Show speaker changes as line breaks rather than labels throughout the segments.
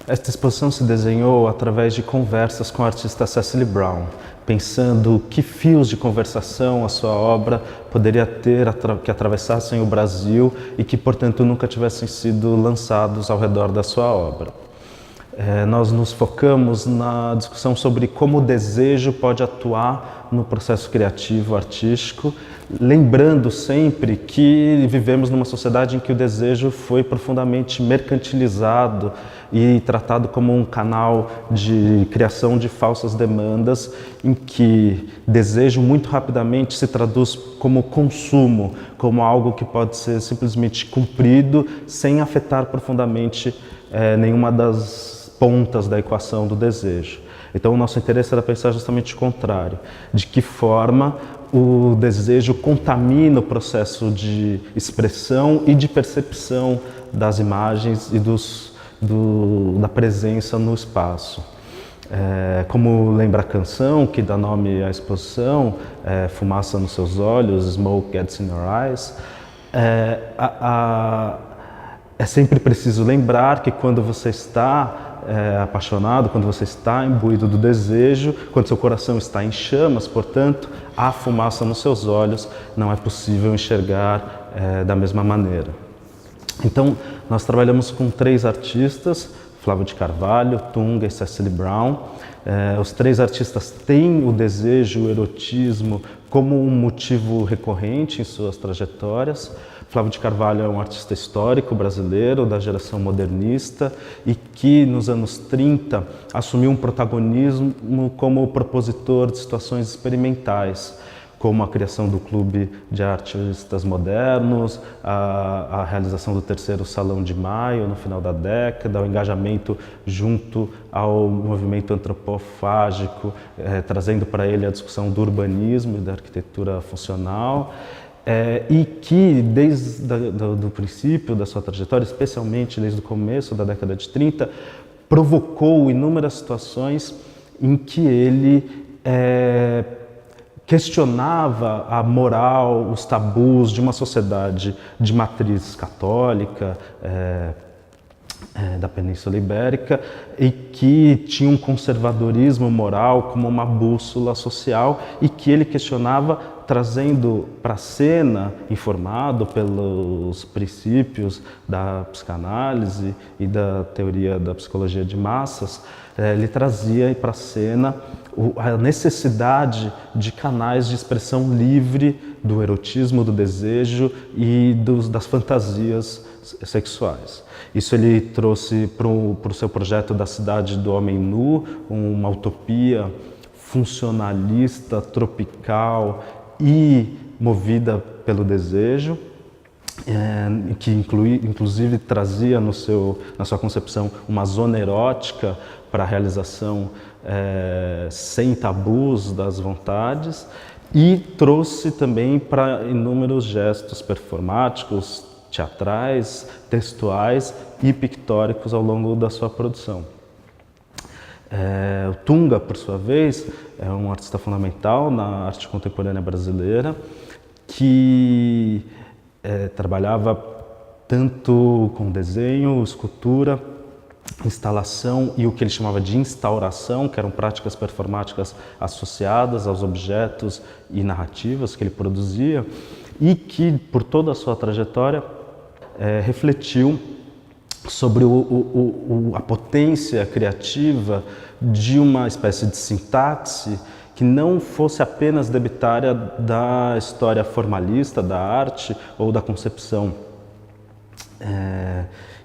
Esta exposição se desenhou através de conversas com a artista Cecily Brown, pensando que fios de conversação a sua obra poderia ter que atravessassem o Brasil e que, portanto, nunca tivessem sido lançados ao redor da sua obra. Nós nos focamos na discussão sobre como o desejo pode atuar no processo criativo, artístico, lembrando sempre que vivemos numa sociedade em que o desejo foi profundamente mercantilizado e tratado como um canal de criação de falsas demandas, em que desejo muito rapidamente se traduz como consumo, como algo que pode ser simplesmente cumprido sem afetar profundamente nenhuma das pontas da equação do desejo. Então o nosso interesse era pensar justamente o contrário, de que forma o desejo contamina o processo de expressão e de percepção das imagens e da presença no espaço. Como lembra a canção que dá nome à exposição, Fumaça nos Seus Olhos, Smoke Gets in Your Eyes, é sempre preciso lembrar que quando você está apaixonado, quando você está imbuído do desejo, quando seu coração está em chamas, portanto, há fumaça nos seus olhos, não é possível enxergar da mesma maneira. Então, nós trabalhamos com 3 artistas, Flávio de Carvalho, Tunga e Cecily Brown. Os 3 artistas têm o desejo, o erotismo, como um motivo recorrente em suas trajetórias. Flávio de Carvalho é um artista histórico brasileiro da geração modernista e que nos anos 30 assumiu um protagonismo como propositor de situações experimentais, como a criação do Clube de Artistas Modernos, a realização do 3º Salão de Maio no final da década, o engajamento junto ao movimento antropofágico, trazendo para ele a discussão do urbanismo e da arquitetura funcional. E que desde o princípio da sua trajetória, especialmente desde o começo da década de 30, provocou inúmeras situações em que ele questionava a moral, os tabus de uma sociedade de matriz católica, da Península Ibérica, e que tinha um conservadorismo moral como uma bússola social e que ele questionava trazendo para a cena, informado pelos princípios da psicanálise e da teoria da psicologia de massas, ele trazia para a cena a necessidade de canais de expressão livre do erotismo, do desejo e das fantasias sexuais. Isso ele trouxe para o seu projeto da Cidade do Homem Nu, uma utopia funcionalista, tropical e movida pelo desejo, que inclusive trazia na sua concepção uma zona erótica para a realização sem tabus das vontades, e trouxe também para inúmeros gestos performáticos, teatrais, textuais e pictóricos ao longo da sua produção. O Tunga, por sua vez, é um artista fundamental na arte contemporânea brasileira, que trabalhava tanto com desenho, escultura, instalação e o que ele chamava de instauração, que eram práticas performáticas associadas aos objetos e narrativas que ele produzia, e que, por toda a sua trajetória, refletiu sobre a potência criativa de uma espécie de sintaxe que não fosse apenas debitária da história formalista da arte ou da concepção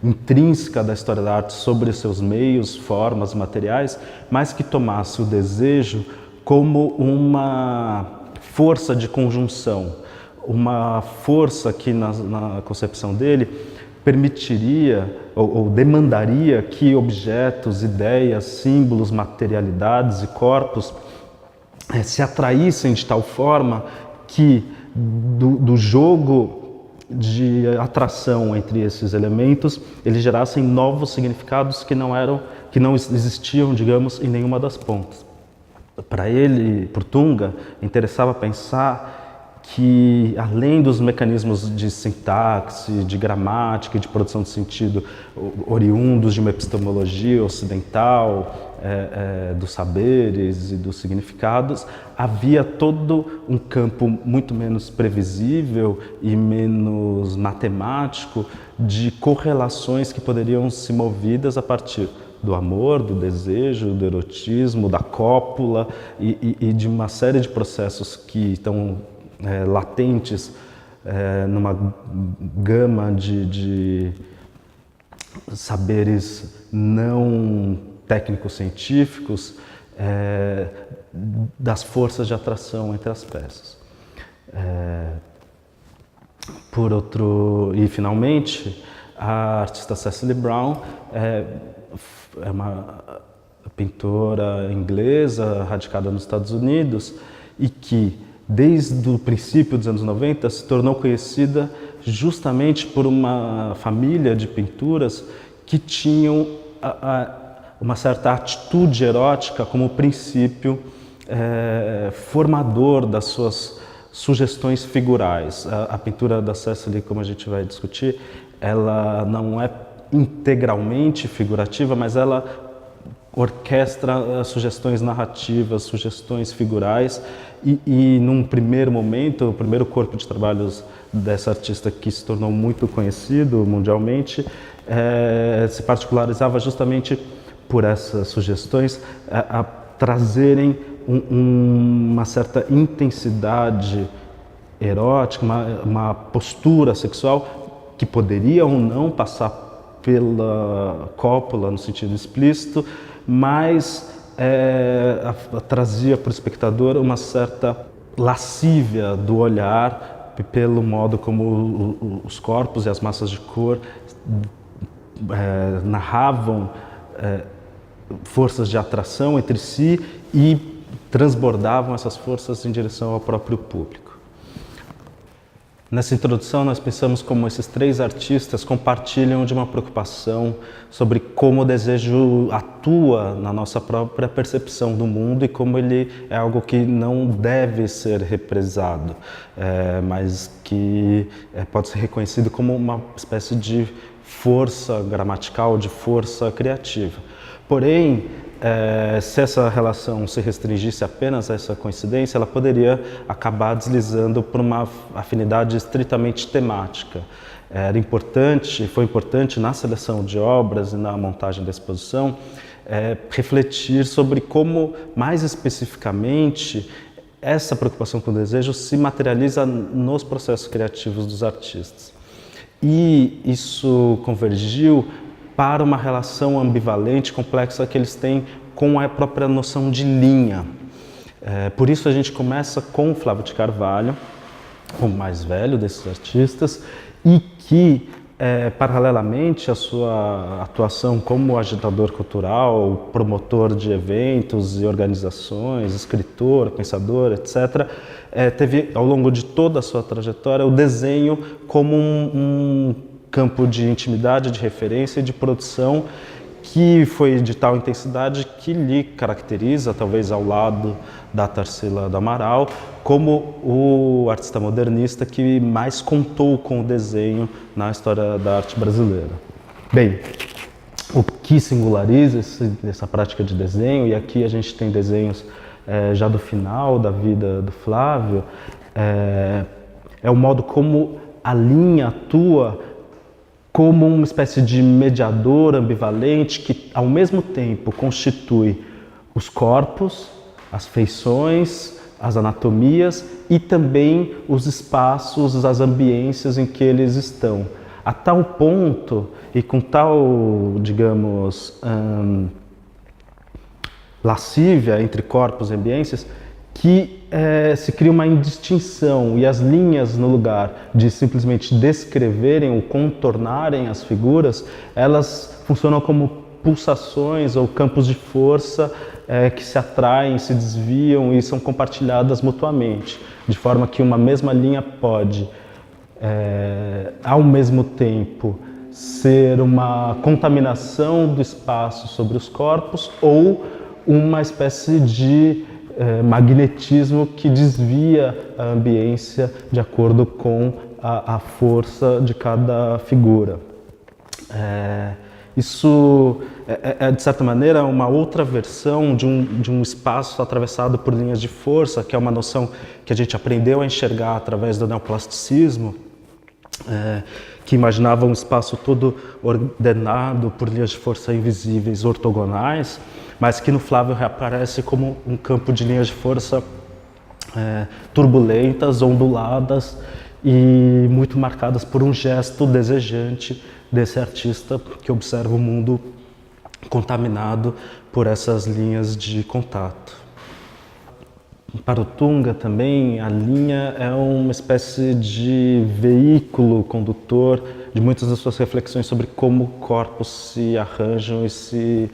intrínseca da história da arte sobre seus meios, formas, materiais, mas que tomasse o desejo como uma força de conjunção, uma força que na concepção dele permitiria ou demandaria que objetos, ideias, símbolos, materialidades e corpos se atraíssem de tal forma que do jogo de atração entre esses elementos eles gerassem novos significados que não existiam, digamos, em nenhuma das pontas. Para ele, por Tunga, interessava pensar que, além dos mecanismos de sintaxe, de gramática e de produção de sentido oriundos de uma epistemologia ocidental, dos saberes e dos significados, havia todo um campo muito menos previsível e menos matemático de correlações que poderiam ser movidas a partir do amor, do desejo, do erotismo, da cópula e de uma série de processos que estão latentes numa gama de saberes não técnico-científicos, das forças de atração entre as peças. E finalmente, a artista Cecily Brown é uma pintora inglesa radicada nos Estados Unidos e que, desde o princípio dos anos 90, se tornou conhecida justamente por uma família de pinturas que tinham uma certa atitude erótica como princípio formador das suas sugestões figurais. A pintura da Cecily, como a gente vai discutir, ela não é integralmente figurativa, mas ela orquestra sugestões narrativas, sugestões figurais e num primeiro momento, o primeiro corpo de trabalhos dessa artista que se tornou muito conhecido mundialmente, se particularizava justamente por essas sugestões a trazerem uma certa intensidade erótica, uma postura sexual que poderia ou não passar pela cópula no sentido explícito, mas trazia para o espectador uma certa lascívia do olhar pelo modo como os corpos e as massas de cor narravam forças de atração entre si e transbordavam essas forças em direção ao próprio público. Nessa introdução, nós pensamos como esses três artistas compartilham de uma preocupação sobre como o desejo atua na nossa própria percepção do mundo e como ele é algo que não deve ser represado, mas que pode ser reconhecido como uma espécie de força gramatical, de força criativa. Porém, se essa relação se restringisse apenas a essa coincidência, ela poderia acabar deslizando por uma afinidade estritamente temática. Foi importante na seleção de obras e na montagem da exposição refletir sobre como, mais especificamente, essa preocupação com o desejo se materializa nos processos criativos dos artistas. E isso convergiu para uma relação ambivalente, complexa que eles têm com a própria noção de linha. Por isso a gente começa com Flávio de Carvalho, o mais velho desses artistas, e que, paralelamente à sua atuação como agitador cultural, promotor de eventos e organizações, escritor, pensador, etc., teve, ao longo de toda a sua trajetória, o desenho como um campo de intimidade, de referência e de produção que foi de tal intensidade que lhe caracteriza, talvez ao lado da Tarsila do Amaral, como o artista modernista que mais contou com o desenho na história da arte brasileira. Bem, o que singulariza essa prática de desenho, e aqui a gente tem desenhos já do final da vida do Flávio, é o modo como a linha atua como uma espécie de mediador ambivalente que, ao mesmo tempo, constitui os corpos, as feições, as anatomias e também os espaços, as ambiências em que eles estão. A tal ponto e com tal, digamos, lascívia entre corpos e ambiências, que se cria uma indistinção e as linhas, no lugar de simplesmente descreverem ou contornarem as figuras, elas funcionam como pulsações ou campos de força que se atraem, se desviam e são compartilhadas mutuamente, de forma que uma mesma linha pode, ao mesmo tempo, ser uma contaminação do espaço sobre os corpos ou uma espécie de magnetismo que desvia a ambiência de acordo com a força de cada figura. Isso de certa maneira, uma outra versão de um espaço atravessado por linhas de força, que é uma noção que a gente aprendeu a enxergar através do neoplasticismo, que imaginava um espaço todo ordenado por linhas de força invisíveis ortogonais, mas que no Flávio reaparece como um campo de linhas de força turbulentas, onduladas e muito marcadas por um gesto desejante desse artista que observa o mundo contaminado por essas linhas de contato. Para o Tunga também, a linha é uma espécie de veículo condutor de muitas das suas reflexões sobre como corpos se arranjam e se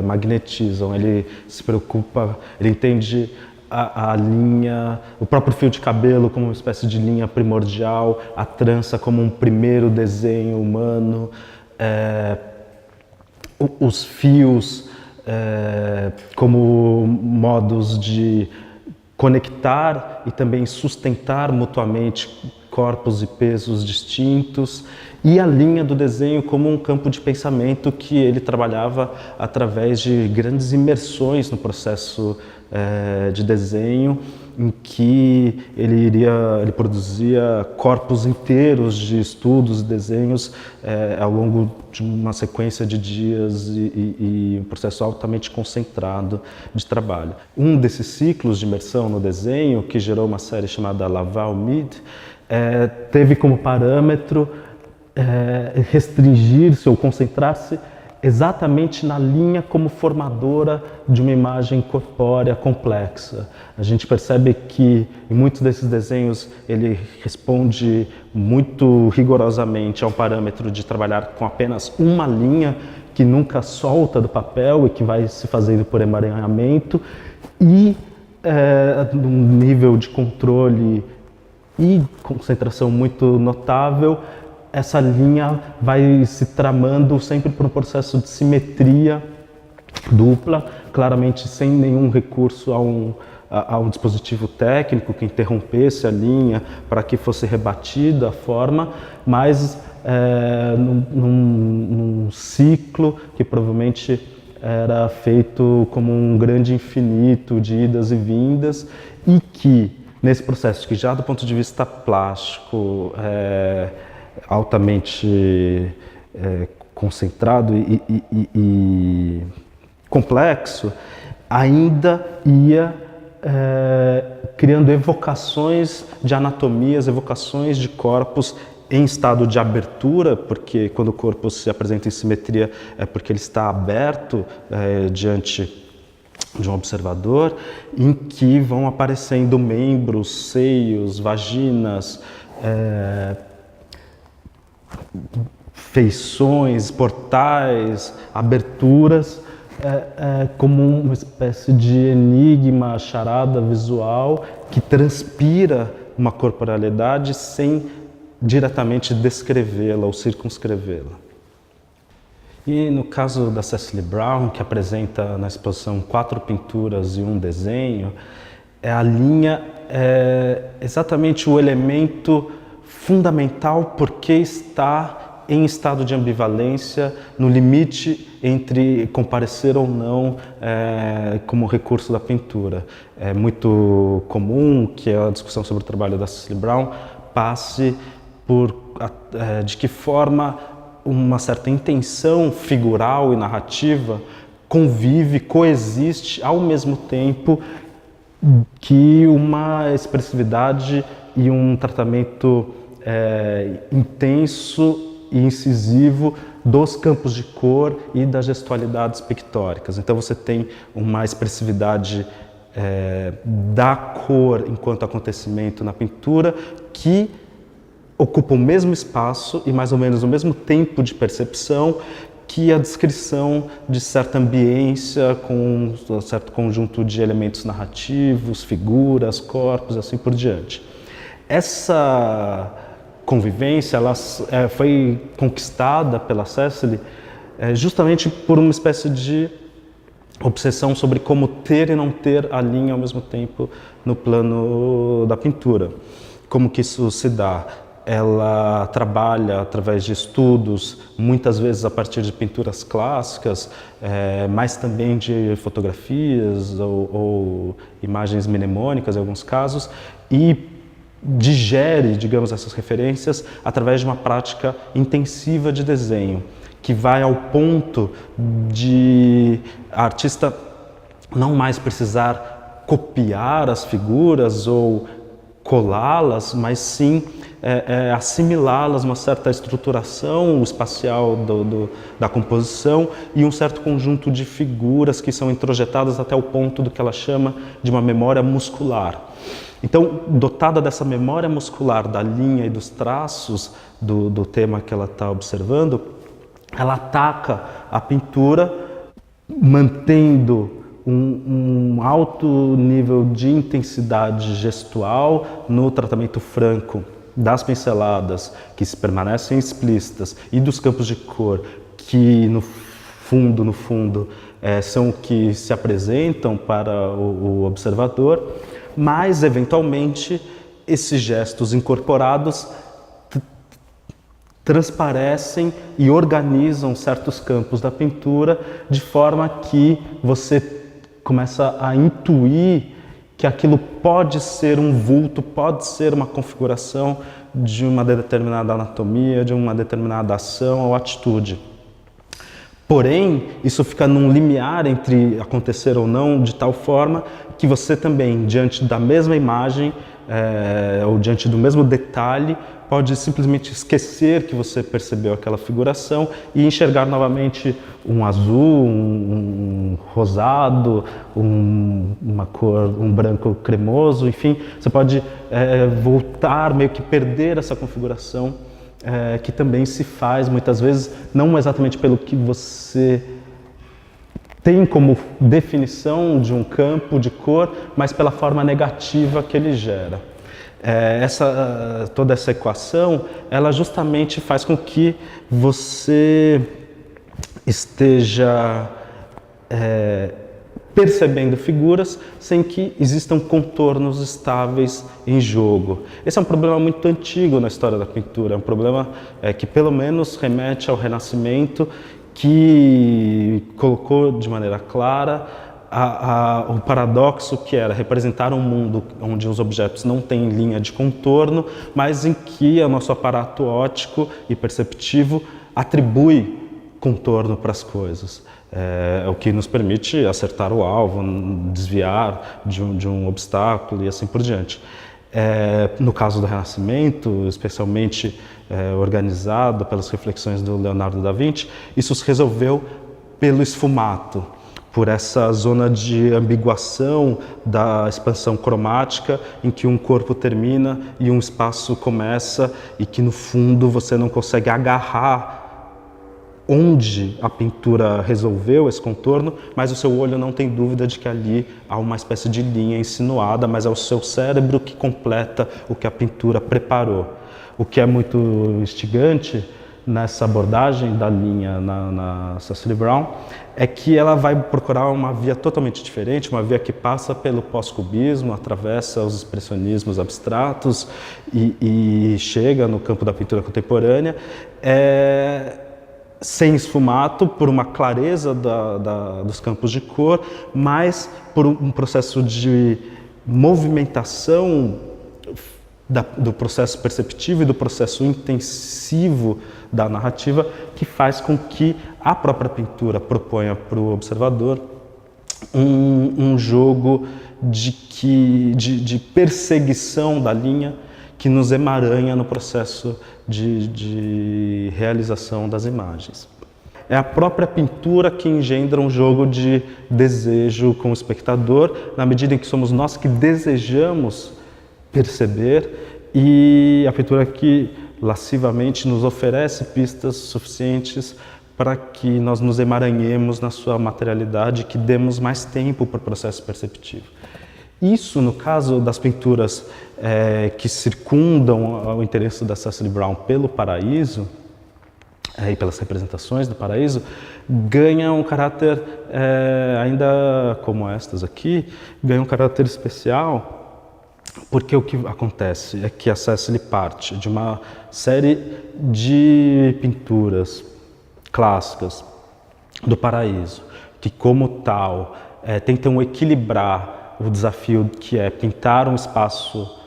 magnetizam. Ele se preocupa, ele entende a linha, o próprio fio de cabelo como uma espécie de linha primordial, a trança como um primeiro desenho humano, os fios como modos de conectar e também sustentar mutuamente corpos e pesos distintos, e a linha do desenho como um campo de pensamento que ele trabalhava através de grandes imersões no processo de desenho, em que ele produzia corpos inteiros de estudos e desenhos ao longo de uma sequência de dias e um processo altamente concentrado de trabalho. Um desses ciclos de imersão no desenho, que gerou uma série chamada Laval Mid, teve como parâmetro restringir-se ou concentrar-se exatamente na linha como formadora de uma imagem corpórea complexa. A gente percebe que em muitos desses desenhos ele responde muito rigorosamente a um parâmetro de trabalhar com apenas uma linha que nunca solta do papel e que vai se fazendo por emaranhamento, e num nível de controle e concentração muito notável, essa linha vai se tramando sempre por um processo de simetria dupla, claramente sem nenhum recurso a um dispositivo técnico que interrompesse a linha para que fosse rebatida a forma, mas num ciclo que provavelmente era feito como um grande infinito de idas e vindas, e que nesse processo que já do ponto de vista plástico altamente concentrado e complexo, ainda ia criando evocações de anatomias, evocações de corpos em estado de abertura, porque quando o corpo se apresenta em simetria é porque ele está aberto diante de um observador, em que vão aparecendo membros, seios, vaginas, feições, portais, aberturas, como uma espécie de enigma, charada visual que transpira uma corporalidade sem diretamente descrevê-la ou circunscrevê-la. E no caso da Cecily Brown, que apresenta na exposição 4 pinturas e um desenho, a linha é exatamente o elemento fundamental porque está em estado de ambivalência, no limite entre comparecer ou não como recurso da pintura. É muito comum que a discussão sobre o trabalho da Cecily Brown passe por de que forma uma certa intenção figural e narrativa convive, coexiste ao mesmo tempo que uma expressividade e um tratamento intenso e incisivo dos campos de cor e das gestualidades pictóricas. Então você tem uma expressividade da cor enquanto acontecimento na pintura que ocupa o mesmo espaço e mais ou menos o mesmo tempo de percepção que a descrição de certa ambiência com um certo conjunto de elementos narrativos, figuras, corpos, assim por diante. Essa convivência ela foi conquistada pela Cecily justamente por uma espécie de obsessão sobre como ter e não ter a linha ao mesmo tempo no plano da pintura. Como que isso se dá? Ela trabalha através de estudos, muitas vezes a partir de pinturas clássicas, mas também de fotografias ou imagens mnemônicas em alguns casos, e digere, digamos, essas referências através de uma prática intensiva de desenho, que vai ao ponto de a artista não mais precisar copiar as figuras ou colá-las, mas sim assimilá-las, uma certa estruturação espacial da composição e um certo conjunto de figuras que são introjetadas até o ponto do que ela chama de uma memória muscular. Então, dotada dessa memória muscular da linha e dos traços do tema que ela está observando, ela ataca a pintura mantendo um alto nível de intensidade gestual no tratamento franco das pinceladas, que se permanecem explícitas, e dos campos de cor, que no fundo, são que se apresentam para o observador, mas, eventualmente, esses gestos incorporados transparecem e organizam certos campos da pintura de forma que você começa a intuir que aquilo pode ser um vulto, pode ser uma configuração de uma determinada anatomia, de uma determinada ação ou atitude. Porém, isso fica num limiar entre acontecer ou não, de tal forma que você também, diante da mesma imagem ou diante do mesmo detalhe, pode simplesmente esquecer que você percebeu aquela figuração e enxergar novamente um azul, um rosado, uma cor, um branco cremoso, enfim, você pode voltar, meio que perder essa configuração que também se faz muitas vezes, não exatamente pelo que você tem como definição de um campo de cor, mas pela forma negativa que ele gera. Toda essa equação, ela justamente faz com que você esteja percebendo figuras sem que existam contornos estáveis em jogo. Esse é um problema muito antigo na história da pintura, é um problema que pelo menos remete ao Renascimento, que colocou de maneira clara o paradoxo que era representar um mundo onde os objetos não têm linha de contorno, mas em que o nosso aparato óptico e perceptivo atribui contorno para as coisas. É o que nos permite acertar o alvo, desviar de um obstáculo e assim por diante. No caso do Renascimento, especialmente organizado pelas reflexões do Leonardo da Vinci, isso se resolveu pelo esfumato, por essa zona de ambiguação da expansão cromática, em que um corpo termina e um espaço começa, e que no fundo você não consegue agarrar onde a pintura resolveu esse contorno, mas o seu olho não tem dúvida de que ali há uma espécie de linha insinuada, mas é o seu cérebro que completa o que a pintura preparou. O que é muito instigante nessa abordagem da linha na Cecily Brown é que ela vai procurar uma via totalmente diferente, uma via que passa pelo pós-cubismo, atravessa os expressionismos abstratos e chega no campo da pintura contemporânea, sem esfumato, por uma clareza dos campos de cor, mas por um processo de movimentação do processo perceptivo e do processo intensivo da narrativa, que faz com que a própria pintura proponha para o observador um jogo de perseguição da linha que nos emaranha no processo de realização das imagens. É a própria pintura que engendra um jogo de desejo com o espectador, na medida em que somos nós que desejamos perceber, e a pintura que lascivamente nos oferece pistas suficientes para que nós nos emaranhemos na sua materialidade, que demos mais tempo para o processo perceptivo. Isso, no caso das pinturas que circundam o interesse da Cecily Brown pelo paraíso, e pelas representações do paraíso, ganha um caráter, ainda como estas aqui, ganha um caráter especial, porque o que acontece é que a Cécile parte de uma série de pinturas clássicas do paraíso, que como tal tentam equilibrar o desafio que é pintar um espaço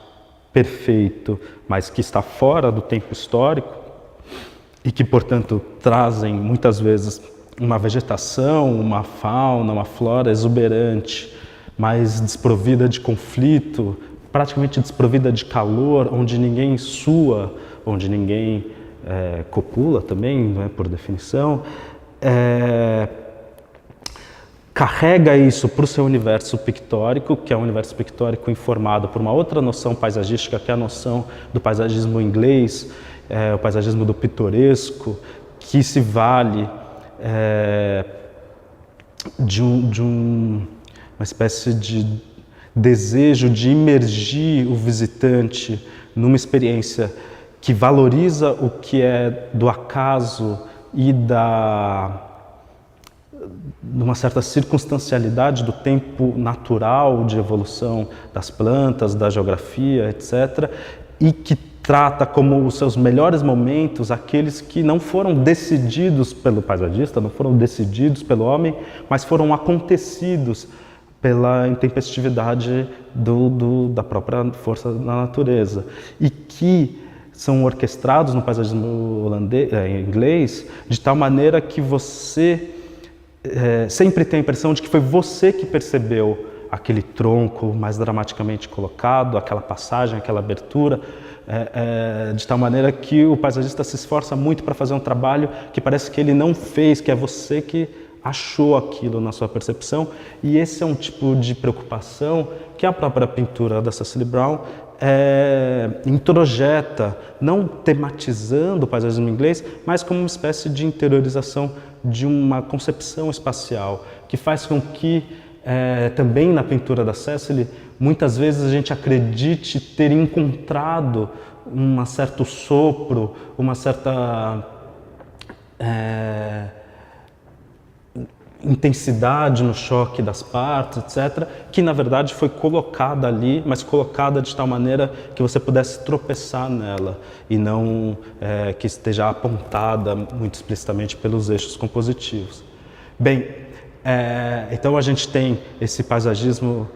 perfeito, mas que está fora do tempo histórico, e que, portanto, trazem muitas vezes uma vegetação, uma fauna, uma flora exuberante, mas desprovida de conflito, praticamente desprovida de calor, onde ninguém sua, onde ninguém copula também, né, por definição, carrega isso para o seu universo pictórico, que é um universo pictórico informado por uma outra noção paisagística, que é a noção do paisagismo inglês, o paisagismo do pitoresco, que se vale de uma espécie de desejo de imergir o visitante numa experiência que valoriza o que é do acaso e de uma certa circunstancialidade do tempo natural de evolução das plantas, da geografia, etc., e que trata como os seus melhores momentos aqueles que não foram decididos pelo paisagista, não foram decididos pelo homem, mas foram acontecidos pela intempestividade da própria força da natureza, e que são orquestrados no paisagismo inglês de tal maneira que você sempre tem a impressão de que foi você que percebeu aquele tronco mais dramaticamente colocado, aquela passagem, aquela abertura, de tal maneira que o paisagista se esforça muito para fazer um trabalho que parece que ele não fez, que é você que achou aquilo na sua percepção. E esse é um tipo de preocupação que a própria pintura da Cécile Brown introjeta, não tematizando o paisagismo inglês, mas como uma espécie de interiorização de uma concepção espacial, que faz com que também na pintura da Cécile, muitas vezes a gente acredite ter encontrado um certo sopro, uma certa intensidade no choque das partes, etc., que na verdade foi colocada ali, mas colocada de tal maneira que você pudesse tropeçar nela e não que esteja apontada muito explicitamente pelos eixos compositivos. Bem, então a gente tem esse paisagismo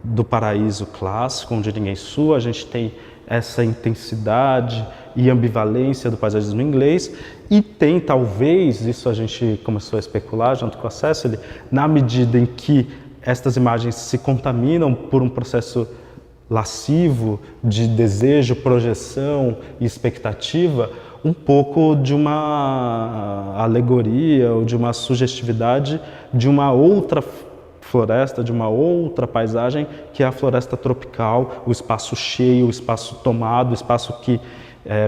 do paraíso clássico, onde ninguém sua, a gente tem essa intensidade e ambivalência do paisagismo inglês, e tem talvez, isso a gente começou a especular junto com a Cécile, na medida em que estas imagens se contaminam por um processo lascivo de desejo, projeção e expectativa, um pouco de uma alegoria ou de uma sugestividade de uma outra floresta, de uma outra paisagem, que é a floresta tropical, o espaço cheio, o espaço tomado, o espaço que,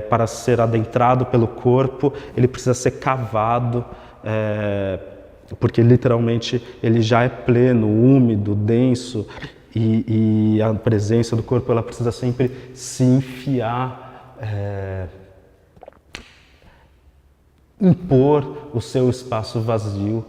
para ser adentrado pelo corpo, ele precisa ser cavado, porque literalmente ele já é pleno, úmido, denso, e a presença do corpo ela precisa sempre se enfiar, impor o seu espaço vazio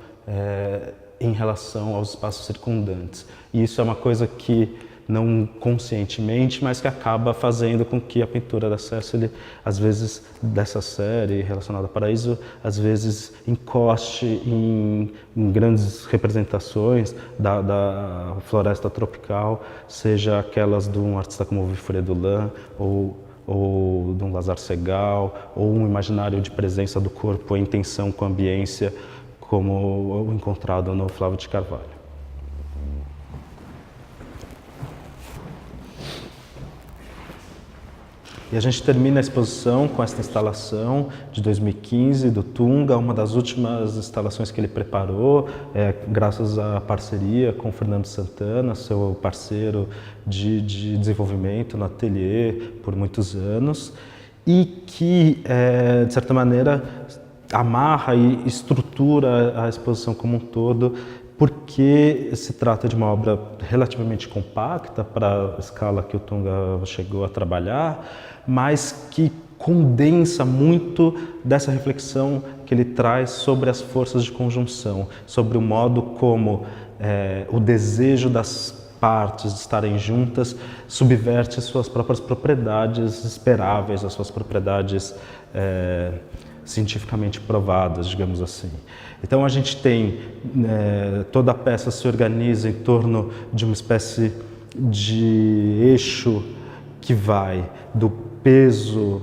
em relação aos espaços circundantes. E isso é uma coisa que, não conscientemente, mas que acaba fazendo com que a pintura da Cécile, às vezes dessa série relacionada ao paraíso, às vezes encoste em grandes representações da floresta tropical, seja aquelas de um artista como Wilfredo Lan, ou de um Lazar Segal, ou um imaginário de presença do corpo em tensão com a ambiência, como o encontrado no Flávio de Carvalho. E a gente termina a exposição com esta instalação de 2015 do Tunga, uma das últimas instalações que ele preparou, graças à parceria com o Fernando Santana, seu parceiro de desenvolvimento no ateliê por muitos anos, e que, de certa maneira, amarra e estrutura a exposição como um todo, porque se trata de uma obra relativamente compacta para a escala que o Tunga chegou a trabalhar, mas que condensa muito dessa reflexão que ele traz sobre as forças de conjunção, sobre o modo como o desejo das partes de estarem juntas subverte suas próprias propriedades esperáveis, as suas propriedades cientificamente provadas, digamos assim. Então a gente tem, toda a peça se organiza em torno de uma espécie de eixo que vai do peso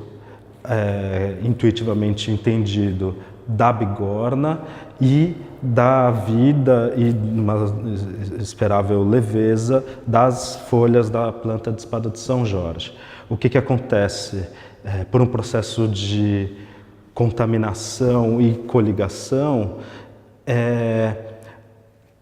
intuitivamente entendido da bigorna e da vida e uma esperável leveza das folhas da planta de espada de São Jorge. O que acontece? Por um processo de contaminação e coligação,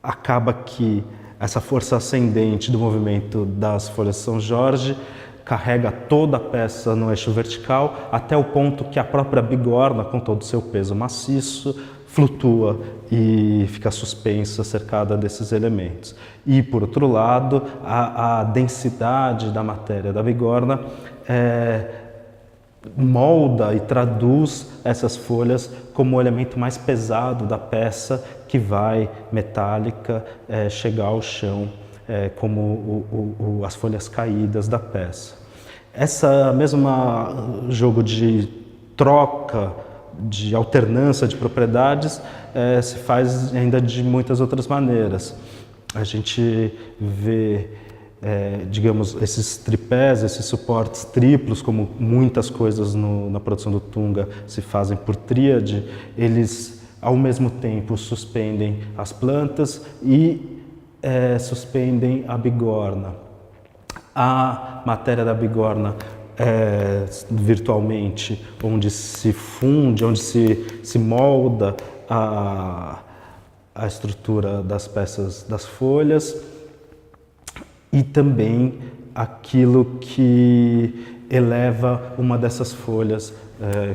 acaba que essa força ascendente do movimento das folhas de São Jorge carrega toda a peça no eixo vertical até o ponto que a própria bigorna, com todo o seu peso maciço, flutua e fica suspensa, cercada desses elementos. E, por outro lado, a densidade da matéria da bigorna molda e traduz essas folhas como o elemento mais pesado da peça que vai, metálica, chegar ao chão, como as folhas caídas da peça. Essa mesma jogo de troca, de alternância de propriedades, se faz ainda de muitas outras maneiras. A gente vê, digamos, esses tripés, esses suportes triplos, como muitas coisas na produção do Tunga se fazem por tríade, eles ao mesmo tempo suspendem as plantas e suspendem a bigorna. A matéria da bigorna virtualmente, onde se funde, onde se molda a estrutura das peças das folhas, e também aquilo que eleva uma dessas folhas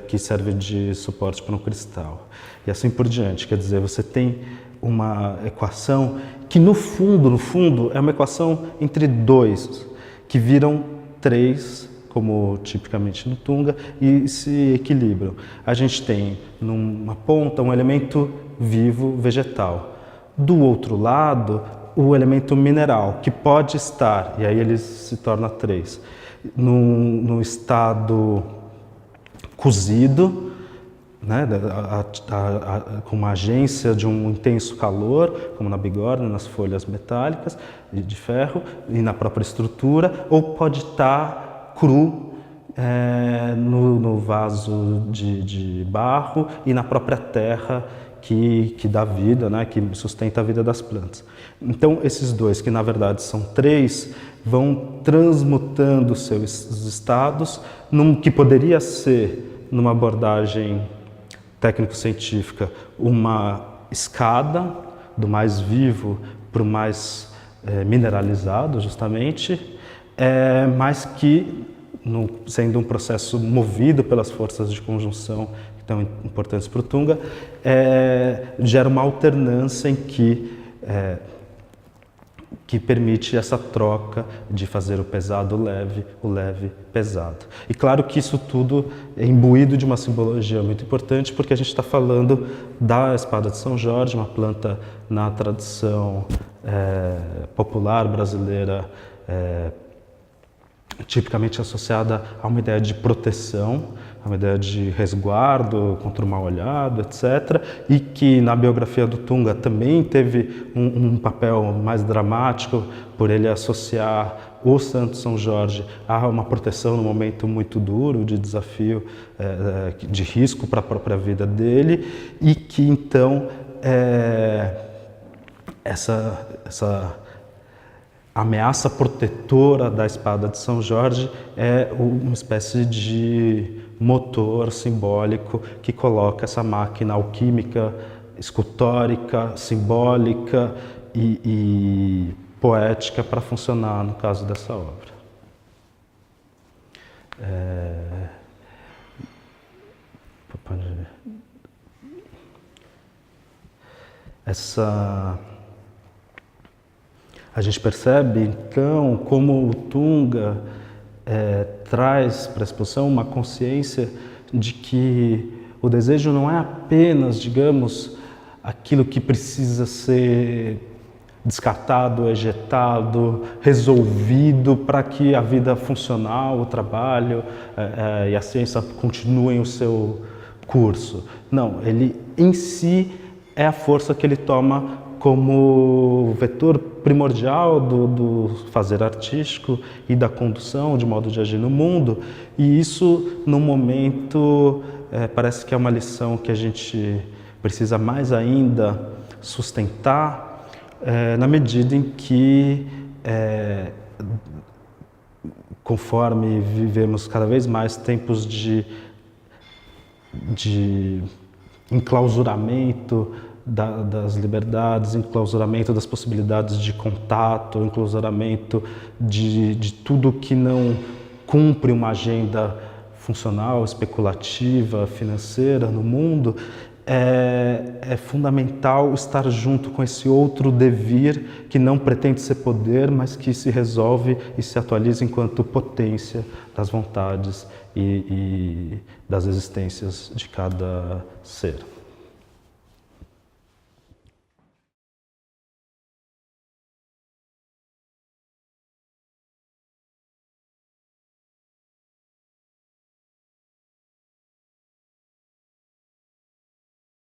que serve de suporte para um cristal. E assim por diante. Quer dizer, você tem uma equação que no fundo, é uma equação entre dois, que viram três, como tipicamente no Tunga, e se equilibram. A gente tem numa ponta um elemento vivo vegetal. Do outro lado, o elemento mineral, que pode estar, e aí ele se torna três, no estado cozido, né, com uma agência de um intenso calor, como na bigorna, nas folhas metálicas de ferro e na própria estrutura, ou pode estar cru no vaso de barro e na própria terra que dá vida, né, que sustenta a vida das plantas. Então, esses dois, que na verdade são três, vão transmutando seus estados num que poderia ser, numa abordagem técnico-científica, uma escada do mais vivo para o mais mineralizado, justamente, mas que, sendo um processo movido pelas forças de conjunção que estão importantes para o Tunga, gera uma alternância em que permite essa troca de fazer o pesado leve, o leve pesado. E claro que isso tudo é imbuído de uma simbologia muito importante, porque a gente está falando da espada de São Jorge, uma planta na tradição popular brasileira, tipicamente associada a uma ideia de proteção, a uma ideia de resguardo contra o mal-olhado, etc. E que na biografia do Tunga também teve um papel mais dramático, por ele associar o Santo São Jorge a uma proteção num momento muito duro, de desafio, de risco para a própria vida dele, e que então essa ameaça protetora da espada de São Jorge é uma espécie de motor simbólico que coloca essa máquina alquímica, escultórica, simbólica e poética para funcionar no caso dessa obra. A gente percebe, então, como o Tunga traz para a exposição uma consciência de que o desejo não é apenas, digamos, aquilo que precisa ser descartado, ejetado, resolvido para que a vida funcional, o trabalho e a ciência continuem o seu curso. Não, ele em si é a força que ele toma como vetor primordial do fazer artístico e da condução, de modo de agir no mundo, e isso, no momento, parece que é uma lição que a gente precisa mais ainda sustentar, na medida em que, conforme vivemos cada vez mais tempos de enclausuramento das liberdades, enclausuramento das possibilidades de contato, enclausuramento de tudo que não cumpre uma agenda funcional, especulativa, financeira no mundo, é fundamental estar junto com esse outro devir que não pretende ser poder, mas que se resolve e se atualiza enquanto potência das vontades e das existências de cada ser.